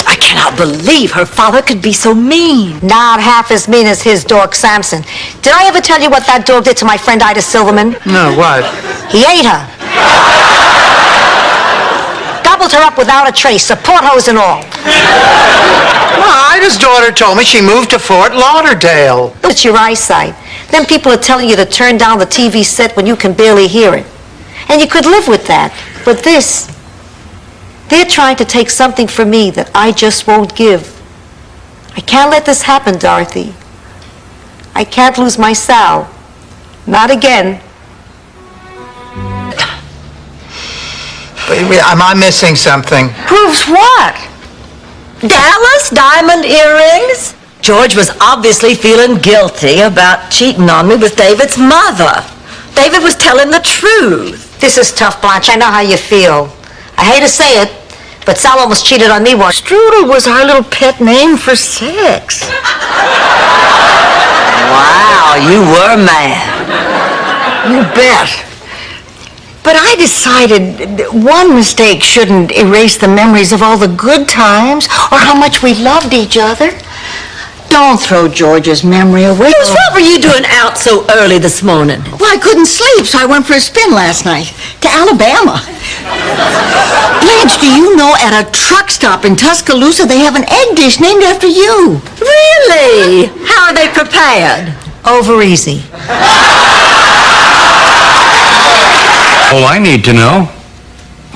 I cannot believe her father could be so mean. not half as mean as his dog, Samson. Did I ever tell you what that dog did to my friend Ida Silverman? No, what? He ate her. Gobbled her up without a trace, support hose and all. Well, Ida's daughter told me she moved to Fort Lauderdale. It's your eyesight. Then people are telling you to turn down the TV set when you can barely hear it. And you could live with that. But this, they're trying to take something from me that I just won't give. I can't let this happen, Dorothy. I can't lose my Sal. Not again. Am I missing something? Proves what? Dallas diamond earrings? George was obviously feeling guilty about cheating on me with David's mother. David was telling the truth. This is tough, Blanche. I know how you feel. I hate to say it, but Sal almost cheated on me once. Strudel was our little pet name for sex. Wow, you were mad. You bet. But I decided one mistake shouldn't erase the memories of all the good times or how much we loved each other. Don't throw George's memory away. Rose, what were you doing out so early this morning? Well, I couldn't sleep, so I went for a spin last night to Alabama. Blanche, do you know at a truck stop in Tuscaloosa they have an egg dish named after you? Really? How are they prepared? Over easy. Oh, I need to know.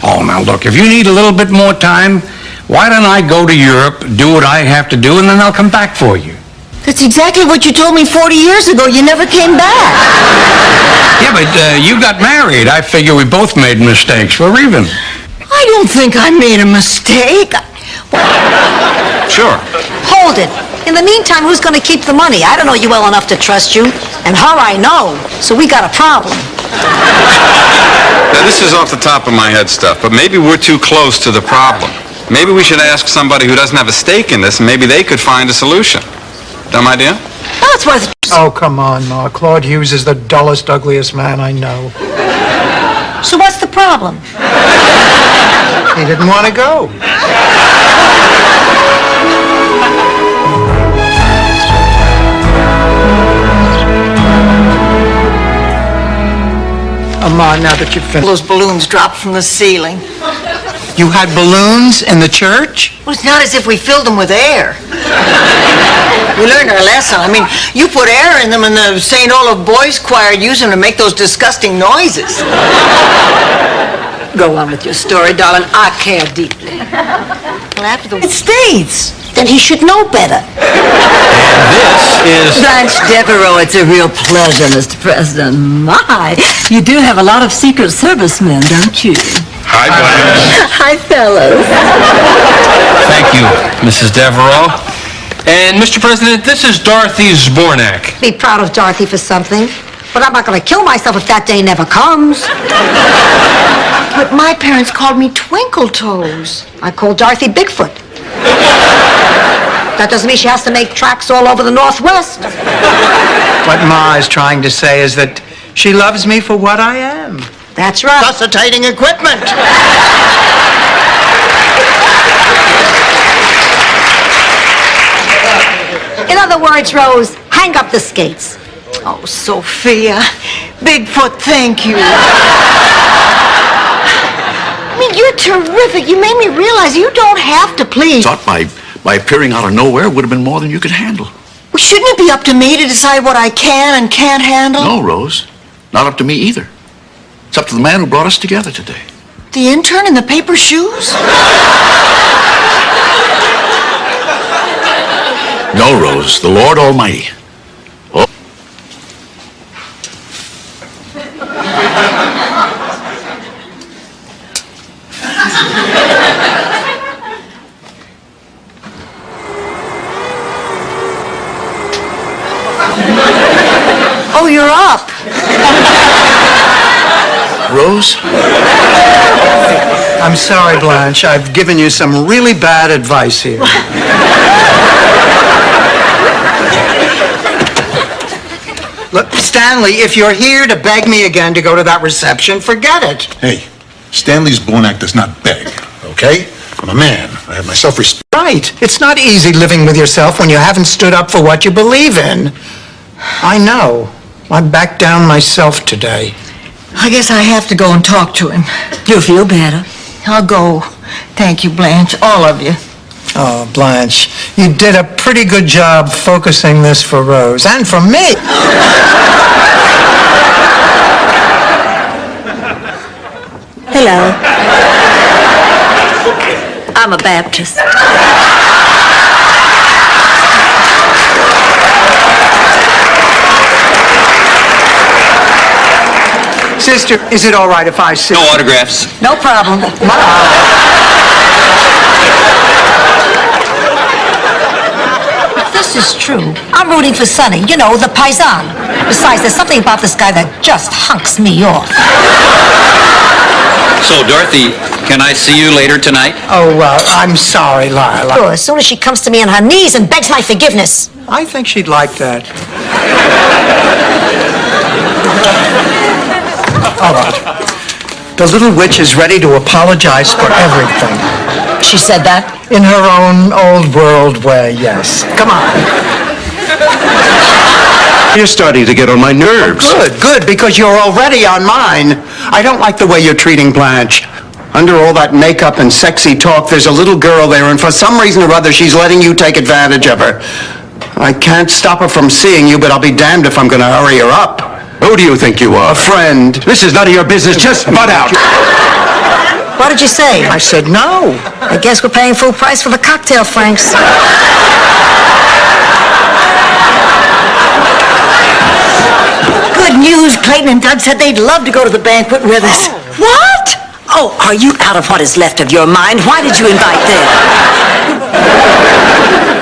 Oh, now look, if you need a little bit more time, why don't I go to Europe, do what I have to do, and then I'll come back for you? That's exactly what you told me 40 years ago. You never came back. Yeah, but you got married. I figure we both made mistakes. We're even. I don't think I made a mistake. Sure. Hold it. In the meantime, who's going to keep the money? I don't know you well enough to trust you. And her I know. So we got a problem. Now, this is off the top of my head stuff, but maybe we're too close to the problem. Maybe we should ask somebody who doesn't have a stake in this, and maybe they could find a solution. Dumb idea? That's worth it. Oh, come on, Ma. Claude Hughes is the dullest, ugliest man I know. So what's the problem? He didn't want to go. Ma, now that you've finished. Those balloons dropped from the ceiling. You had balloons in the church? Well, it's not as if we filled them with air. We learned our lesson. I mean, you put air in them and the St. Olaf Boys Choir used them to make those disgusting noises. Go on with your story, darling. I care deeply. Well, after the... It states. Then he should know better. This is... Blanche Devereaux, it's a real pleasure, Mr. President. My, you do have a lot of Secret Service men, don't you? Hi, Blanche. Hi, fellas. Thank you, Mrs. Devereaux. And, Mr. President, this is Dorothy Zbornak. Be proud of Dorothy for something. But I'm not going to kill myself if that day never comes. But my parents called me Twinkle Toes. I call Dorothy Bigfoot. That doesn't mean she has to make tracks all over the Northwest. What Ma is trying to say is that she loves me for what I am. That's right. Resuscitating equipment. In other words, Rose, hang up the skates. Oh, Sophia. Bigfoot, thank you. I mean, you're terrific. You made me realize you don't have to please. Thought by appearing out of nowhere would have been more than you could handle. Well, shouldn't it be up to me to decide what I can and can't handle? No, Rose. Not up to me either. It's up to the man who brought us together today. The intern in the paper shoes? No, Rose. The Lord Almighty. Oh. Oh, you're up. Rose? I'm sorry, Blanche. I've given you some really bad advice here. Look, Stanley, if you're here to beg me again to go to that reception, forget it. Hey, Stanley Zbornak does not beg, okay? I'm a man. I have my self-respect. Right. It's not easy living with yourself when you haven't stood up for what you believe in. I know. I backed down myself today. I guess I have to go and talk to him. You'll feel better. I'll go. Thank you, Blanche. All of you. Oh, Blanche, you did a pretty good job focusing this for Rose, and for me. Hello. I'm a Baptist. Sister, is it all right if I sit? No autographs. No problem. This is true. I'm rooting for Sonny. You know, the paisan. Besides, there's something about this guy that just hunks me off. So, Dorothy, can I see you later tonight? Oh, I'm sorry, Lila. Sure, as soon as she comes to me on her knees and begs my forgiveness. I think she'd like that. All right. The little witch is ready to apologize for everything. She said that? In her own old world way, yes. Come on. You're starting to get on my nerves. Good, because you're already on mine. I don't like the way you're treating Blanche. Under all that makeup and sexy talk, there's a little girl there, and for some reason or other, she's letting you take advantage of her. I can't stop her from seeing you, but I'll be damned if I'm going to hurry her up. Who do you think you are? A friend. This is none of your business. Just butt out. What did you say? I said no. I guess we're paying full price for the cocktail, Franks. Good news. Clayton and Doug said they'd love to go to the banquet with us. What? Oh, are you out of what is left of your mind? Why did you invite them?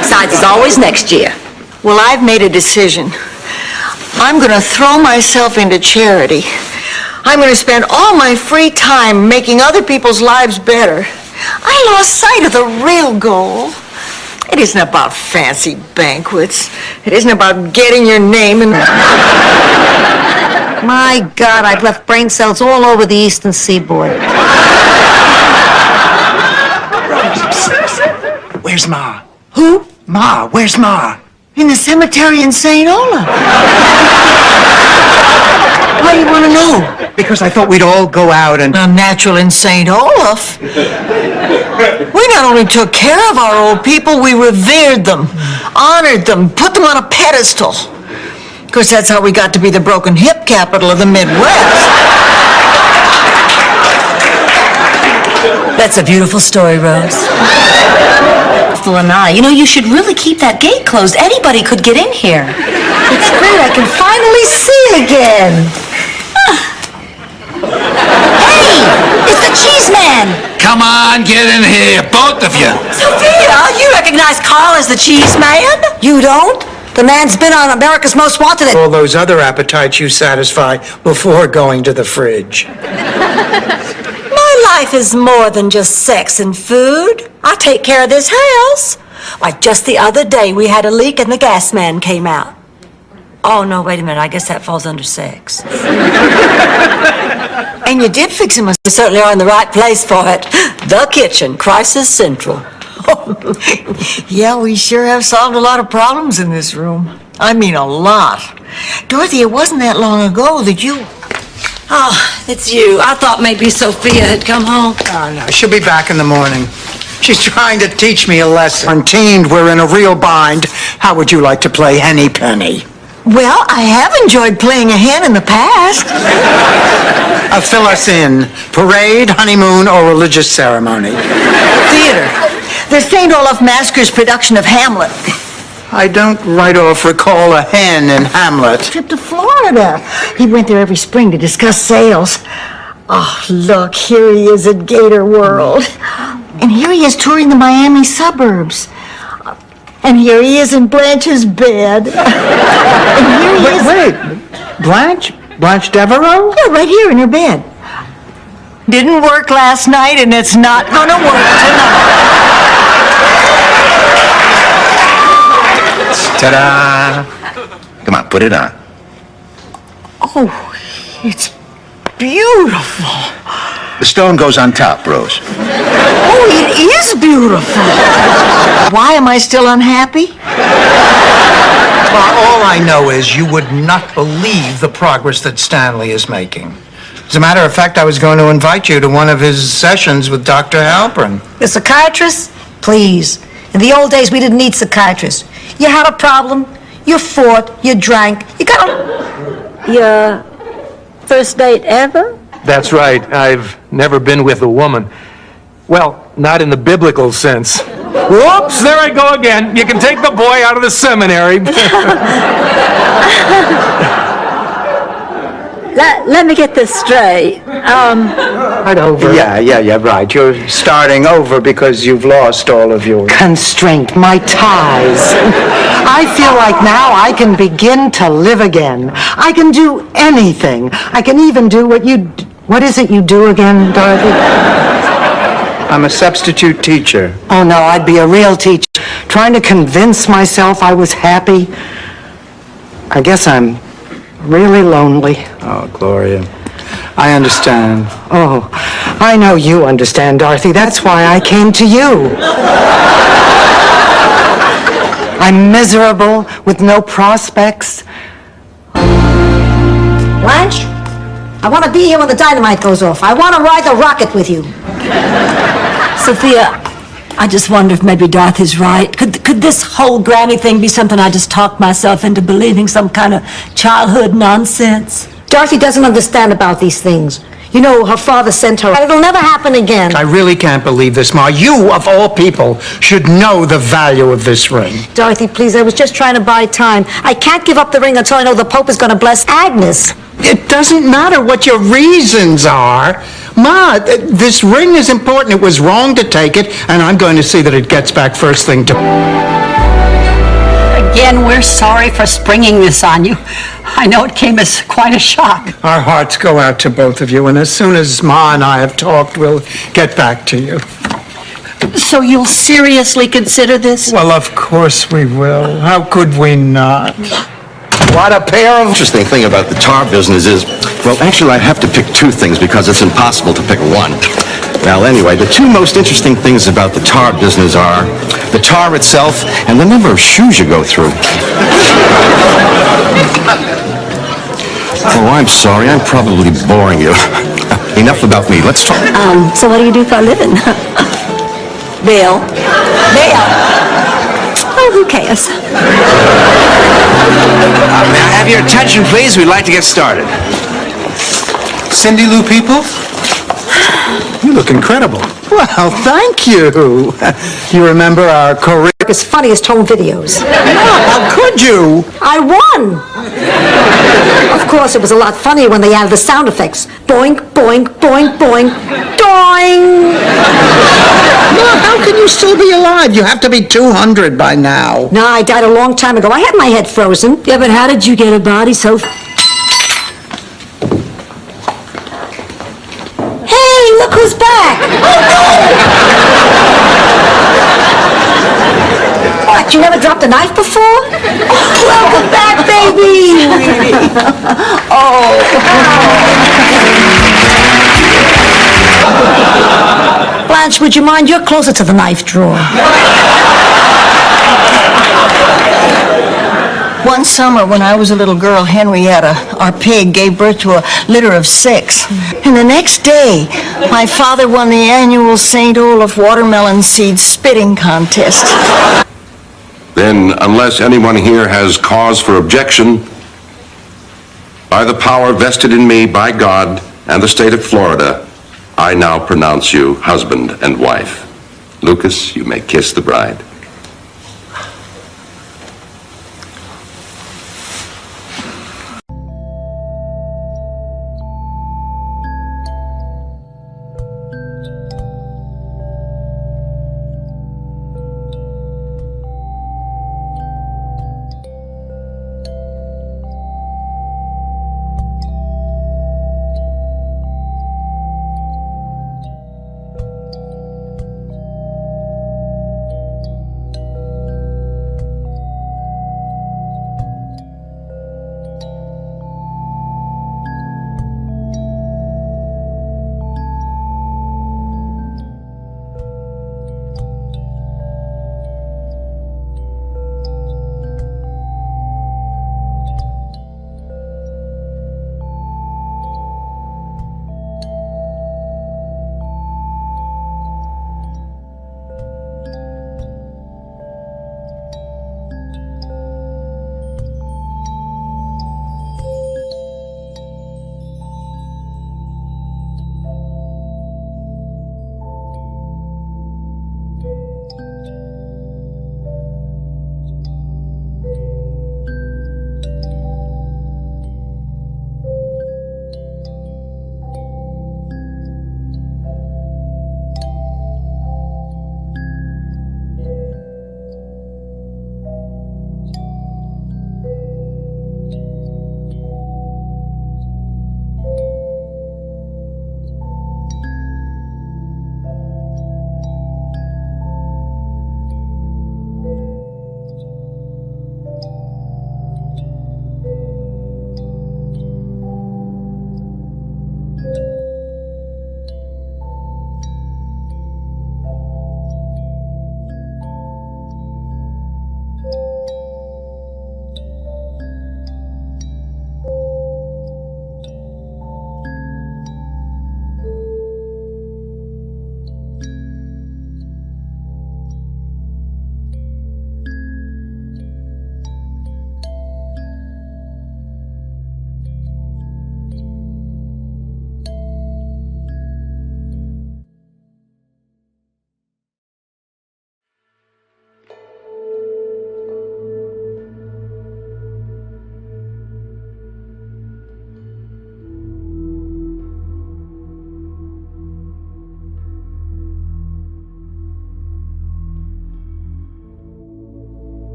Besides, it's always next year. Well, I've made a decision. I'm going to throw myself into charity. I'm going to spend all my free time making other people's lives better. I lost sight of the real goal. It isn't about fancy banquets. It isn't about getting your name in... My God, I've left brain cells all over the eastern seaboard. Where's Ma? Who? Ma, where's Ma? In the cemetery in St. Olaf. Why do you want to know? Because I thought we'd all go out and... Unnatural in St. Olaf. We not only took care of our old people, we revered them, honored them, put them on a pedestal. Of course, that's how we got to be the broken hip capital of the Midwest. That's a beautiful story, Rose. Lanai, you know, you should really keep that gate closed. Anybody could get in here. It's great, I can finally see again. Hey, it's the cheese man. Come on, get in here, both of you. Sophia, you recognize Carl as the cheese man? You don't? The man's been on America's Most Wanted. All those other appetites you satisfy before going to the fridge. My life is more than just sex and food. I take care of this house. Like just the other day, we had a leak and the gas man came out. Oh, no, wait a minute. I guess that falls under sex. And you did fix him. We certainly are in the right place for it. The kitchen, Crisis Central. Yeah, we sure have solved a lot of problems in this room. I mean, a lot. Dorothy, it wasn't that long ago that you... Oh, it's you. I thought maybe Sophia had come home. Oh, no, she'll be back in the morning. She's trying to teach me a lesson. Teen, we're in a real bind. How would you like to play Henny Penny? Well, I have enjoyed playing a hen in the past. Fill us in. Parade, honeymoon, or religious ceremony? Theater. The St. Olaf Masquer's production of Hamlet. I don't right off recall a hen in Hamlet. Trip to Florida. He went there every spring to discuss sales. Oh, look, here he is at Gator World. And here he is touring the Miami suburbs. And here he is in Blanche's bed. And here he is... Wait, Blanche? Blanche Devereaux? Yeah, right here in her bed. Didn't work last night, and it's not gonna work tonight. Ta-da! Come on, put it on. Oh, it's beautiful. The stone goes on top, Rose. Oh, it is beautiful. Why am I still unhappy? Well, all I know is you would not believe the progress that Stanley is making. As a matter of fact, I was going to invite you to one of his sessions with Dr. Halpern. The psychiatrist? Please. In the old days, we didn't need psychiatrists. You had a problem, you fought, you drank, you got a... Your first date ever? That's right. I've never been with a woman. Well, not in the biblical sense. Whoops, there I go again. You can take the boy out of the seminary. Let me get this straight. Start over. Yeah, right. You're starting over because you've lost all of your constraint, my ties. I feel like now I can begin to live again. I can do anything. I can even do what is it you do again, Dorothy? I'm a substitute teacher. Oh, no, I'd be a real teacher. Trying to convince myself I was happy. I guess I'm really lonely. Oh, Gloria. I understand. Oh, I know you understand, Dorothy. That's why I came to you. I'm miserable with no prospects. Blanche, I want to be here when the dynamite goes off. I want to ride the rocket with you. Sophia, I just wonder if maybe Dorothy's right. Could this whole Grammy thing be something I just talked myself into believing, some kind of childhood nonsense? Dorothy doesn't understand about these things. You know, her father sent her. It'll never happen again. I really can't believe this, Ma. You, of all people, should know the value of this ring. Dorothy, please, I was just trying to buy time. I can't give up the ring until I know the Pope is going to bless Agnes. It doesn't matter what your reasons are. Ma, this ring is important. It was wrong to take it, and I'm going to see that it gets back first thing tomorrow. Again, we're sorry for springing this on you. I know it came as quite a shock. Our hearts go out to both of you, and as soon as Ma and I have talked, we'll get back to you. So you'll seriously consider this? Well, of course we will. How could we not? What a pair of... Interesting thing about the tar business is, well, actually I have to pick two things because it's impossible to pick one. Well, anyway, the two most interesting things about the tar business are the tar itself and the number of shoes you go through. Oh, I'm sorry. I'm probably boring you. Enough about me. Let's talk. So what do you do for a living? Bill? Bill? Oh, who cares? May I have your attention, please? We'd like to get started. Cindy Lou People? You look incredible. Well, thank you. You remember our career... His funniest home videos. How could you? I won! Of course, it was a lot funnier when they added the sound effects. Boink, boink, boink, boink, doing! No, how can you still be alive? You have to be 200 by now. No, I died a long time ago. I had my head frozen. Yeah, but how did you get a body so... Hey, look who's back! What, you never dropped a knife before? Welcome back, baby! Blanche, would you mind? You're closer to the knife drawer. One summer when I was a little girl, Henrietta, our pig, gave birth to a litter of 6. And the next day, my father won the annual St. Olaf watermelon seed spitting contest. Then, unless anyone here has cause for objection, by the power vested in me by God and the state of Florida, I now pronounce you husband and wife. Lucas, you may kiss the bride.